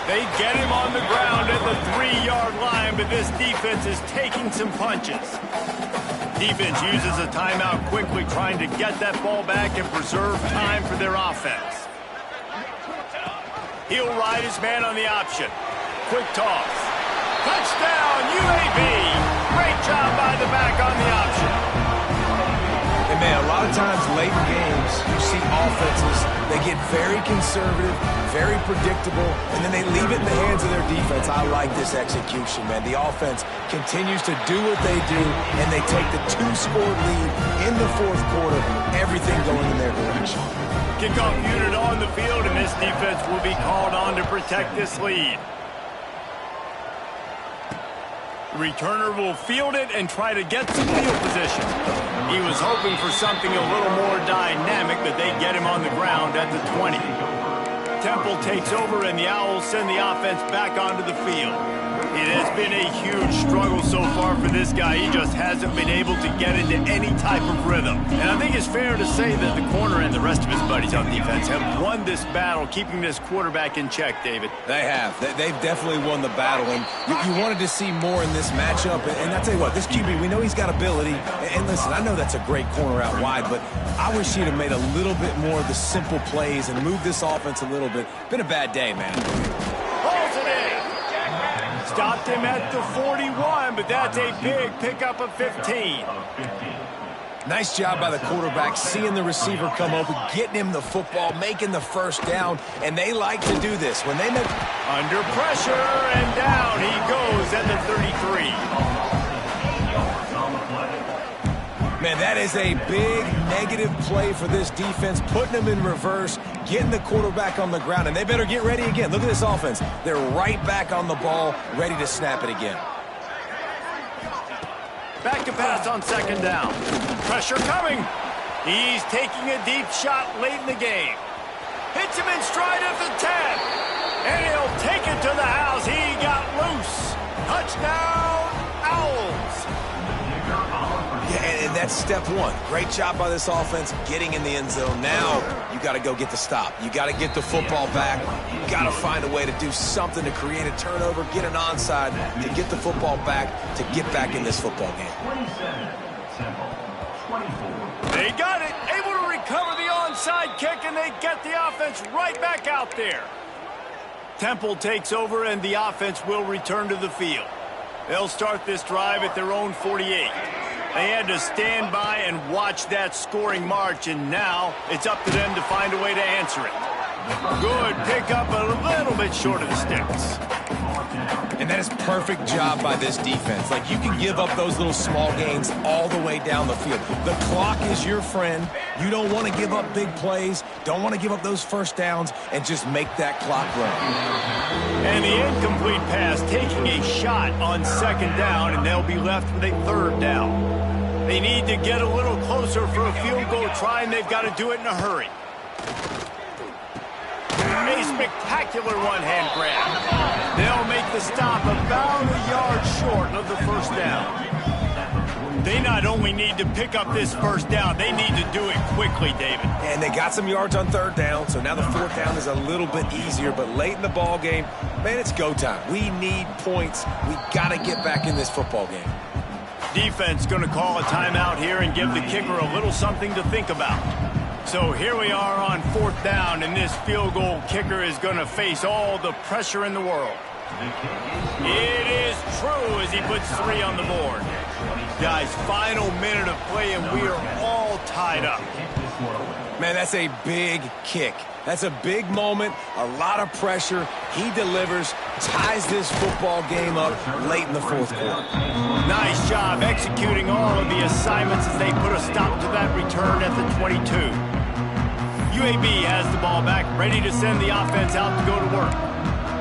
They get him on the ground at the 3-yard line, but this defense is taking some punches. Defense uses a timeout quickly, trying to get that ball back and preserve time for their offense. He'll ride his man on the option. Quick toss. Touchdown, UAB! Great job by the back on the option. And man, a lot of times late in games, you see offenses, they get very conservative, very predictable, and then they leave it in the hands of their defense. I like this execution, man. The offense continues to do what they do, and they take the 2-score lead in the 4th quarter, everything going in their direction. Kickoff unit on the field, and this defense will be called on to protect this lead. The returner will field it and try to get some field position. He was hoping for something a little more dynamic, but they get him on the ground at the 20. Temple takes over, and the Owls send the offense back onto the field. It has been a huge struggle so far for this guy. He just hasn't been able to get into any type of rhythm. And I think it's fair to say that the corner and the rest of his buddies on defense have won this battle, keeping this quarterback in check, David. They have. They've definitely won the battle, and you wanted to see more in this matchup. And I tell you what, this QB, we know he's got ability. And listen, I know that's a great corner out wide, but I wish he'd have made a little bit more of the simple plays and moved this offense a little bit. Been a bad day, man. Holds it in. Stopped him at the 41, but that's a big pickup of 15. Nice job by the quarterback, seeing the receiver come open, getting him the football, making the first down, and they like to do this. When they make... Under pressure, and down he goes at the 33. Man, that is a big negative play for this defense, putting them in reverse, getting the quarterback on the ground, and they better get ready again. Look at this offense. They're right back on the ball, ready to snap it again. Back to pass on 2nd down. Pressure coming. He's taking a deep shot late in the game. Hits him in stride at the 10. And he'll take it to the house. He got loose. Touchdown, Owls. Yeah, and that's step one. Great job by this offense getting in the end zone. Now you got to go get the stop. You got to get the football back. You got to find a way to do something to create a turnover, get an onside, to get the football back, to get back in this football game. They got it. Able to recover the onside kick, and they get the offense right back out there. Temple takes over, and the offense will return to the field. They'll start this drive at their own 48. They had to stand by and watch that scoring march, and now it's up to them to find a way to answer it. Good pickup, a little bit short of the sticks. And that is perfect job by this defense. Like, you can give up those little small gains all the way down the field. The clock is your friend. You don't want to give up big plays, don't want to give up those first downs, and just make that clock run. And the incomplete pass taking a shot on 2nd down, and they'll be left with a 3rd down. They need to get a little closer for a field goal try, and they've got to do it in a hurry. A spectacular one-hand grab. They'll make the stop about a yard short of the 1st down. They not only need to pick up this 1st down, they need to do it quickly, David. And they got some yards on 3rd down, so now the 4th down is a little bit easier, but late in the ball game, man, it's go time. We need points. We got to get back in this football game. Defense going to call a timeout here and give the kicker a little something to think about. So here we are on 4th down, and this field goal kicker is going to face all the pressure in the world. It is true as he puts 3 on the board. Guys, final minute of play, and we are all tied up. Man, that's a big kick. That's a big moment, a lot of pressure. He delivers, ties this football game up late in the 4th quarter. Nice job executing all of the assignments as they put a stop to that return at the 22. UAB has the ball back, ready to send the offense out to go to work.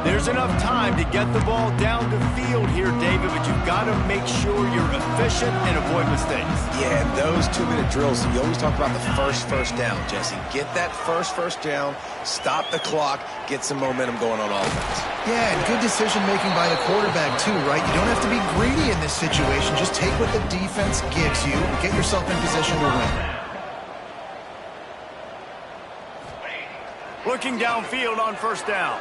There's enough time to get the ball down the field here, David, but you've got to make sure you're efficient and avoid mistakes. Yeah, those 2-minute drills, you always talk about the first down, Jesse. Get that first down, stop the clock, get some momentum going on offense. Yeah, and good decision-making by the quarterback, too, right? You don't have to be greedy in this situation. Just take what the defense gives you and get yourself in position to win. Looking downfield on first down.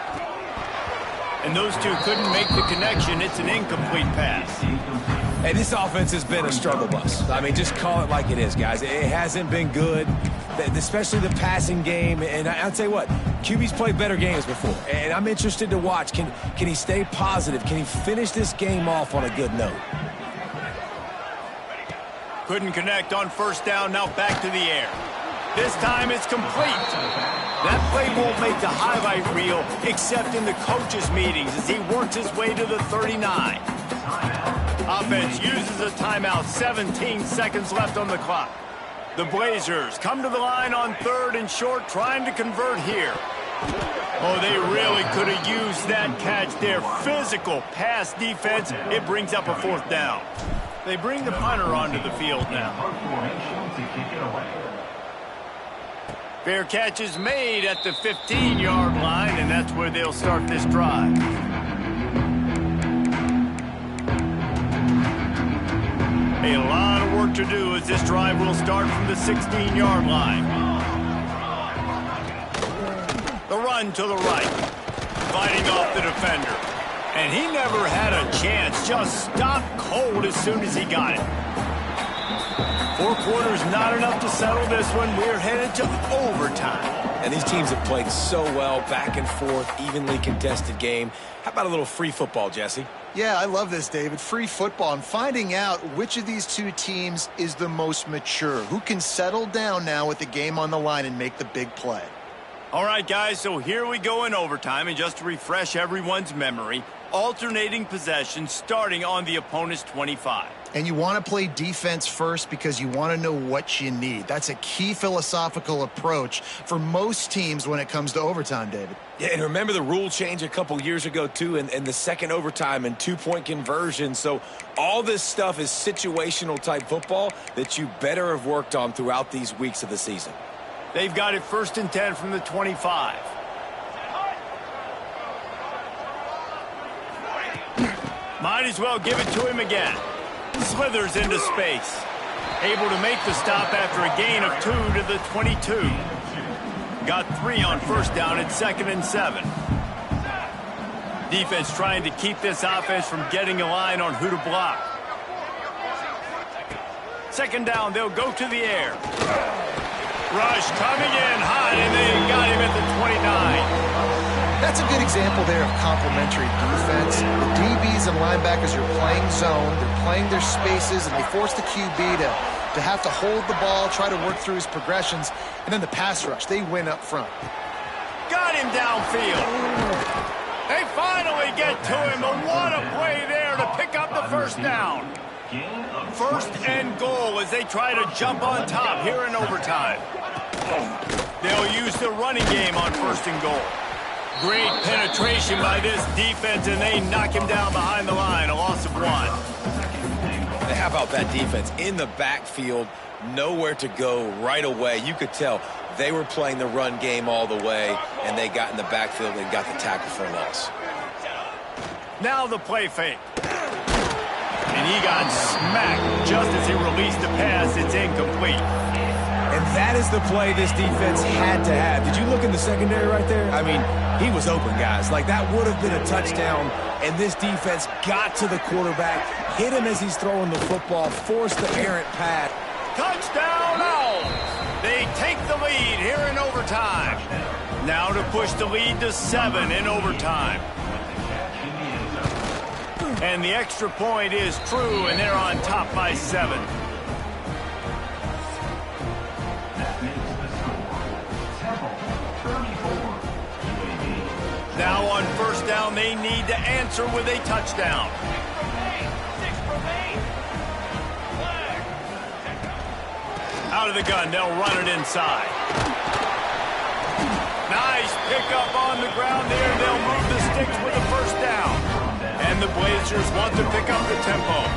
And those two couldn't make the connection. It's an incomplete pass. Hey, this offense has been a struggle bus. I mean, just call it like it is, guys. It hasn't been good, especially the passing game. And I'll tell you what, QB's played better games before. And I'm interested to watch. Can he stay positive? Can he finish this game off on a good note? Couldn't connect on first down. Now back to the air. This time it's complete. That play won't make the highlight reel except in the coaches' meetings as he works his way to the 39. Offense uses a timeout. 17 seconds left on the clock. The Blazers come to the line on 3rd and short, trying to convert here. Oh, they really could have used that catch there. Physical pass defense. It brings up a 4th down. They bring the punter onto the field now. Fair catch is made at the 15-yard line, and that's where they'll start this drive. A lot of work to do as this drive will start from the 16-yard line. The run to the right, fighting off the defender. And he never had a chance, just stopped cold as soon as he got it. 4 quarters not enough to settle this one. We're headed to overtime. And these teams have played so well, back and forth, evenly contested game. How about a little free football, Jesse? Yeah, I love this, David. Free football and finding out which of these two teams is the most mature. Who can settle down now with the game on the line and make the big play? All right, guys, so here we go in overtime. And just to refresh everyone's memory, alternating possession starting on the opponent's 25. And you want to play defense first because you want to know what you need. That's a key philosophical approach for most teams when it comes to overtime, David. Yeah, and remember the rule change a couple years ago, too, and the second overtime and 2-point conversion. So all this stuff is situational type football that you better have worked on throughout these weeks of the season. They've got it 1st and 10 from the 25. Might as well give it to him again. Slithers into space. Able to make the stop after a gain of 2 to the 22. Got 3 on first down at 2nd and 7. Defense trying to keep this offense from getting a line on who to block. 2nd down, they'll go to the air. Rush coming in hot, and they got him at the 29. That's a good example there of complementary defense. The DBs and linebackers are playing zone, they're playing their spaces, and they force the QB to have to hold the ball, try to work through his progressions, and then the pass rush, they win up front. Got him downfield. They finally get to him, but what a play there to pick up the 1st down. 1st and goal as they try to jump on top here in overtime. They'll use the running game on 1st and goal. Great penetration by this defense, and they knock him down behind the line, a loss of 1. How about that defense in the backfield, nowhere to go right away. You could tell they were playing the run game all the way, and they got in the backfield and got the tackle for a loss. Now the play fake. And he got smacked just as he released the pass. It's incomplete. And that is the play this defense had to have. Did you look in the secondary right there? I mean, he was open, guys. Like, that would have been a touchdown, and this defense got to the quarterback, hit him as he's throwing the football, forced the errant pass. Touchdown, Owls! They take the lead here in overtime. Now to push the lead to 7 in overtime. And the extra point is true, and they're on top by 7. Now on first down, they need to answer with a touchdown. Out of the gun, they'll run it inside. Nice pickup on the ground there. They'll move the 6 with the first down. And the Blazers want to pick up the tempo.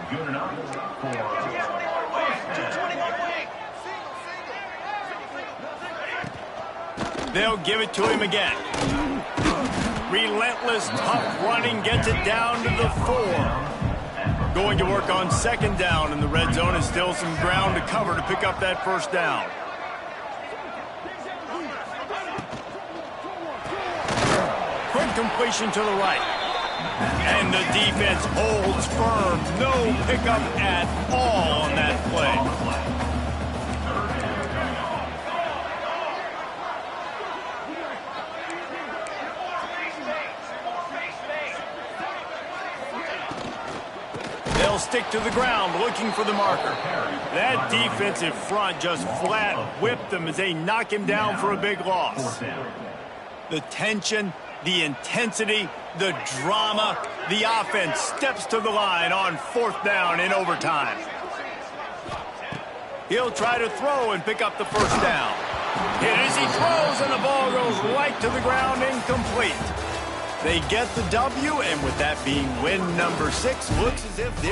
Good enough for 221 wing. They'll give it to him again. Relentless, tough running gets it down to the 4. Going to work on second down in the red zone, and still some ground to cover to pick up that first down. Quick completion to the right. And the defense holds firm. No pickup at all on that play. They'll stick to the ground looking for the marker. That defensive front just flat whipped them as they knock him down for a big loss. The tension, the intensity, the drama, the offense steps to the line on fourth down in overtime. He'll try to throw and pick up the first down. Hit as he throws, and the ball goes right to the ground, incomplete. They get the W, and with that being win number 6, looks as if they're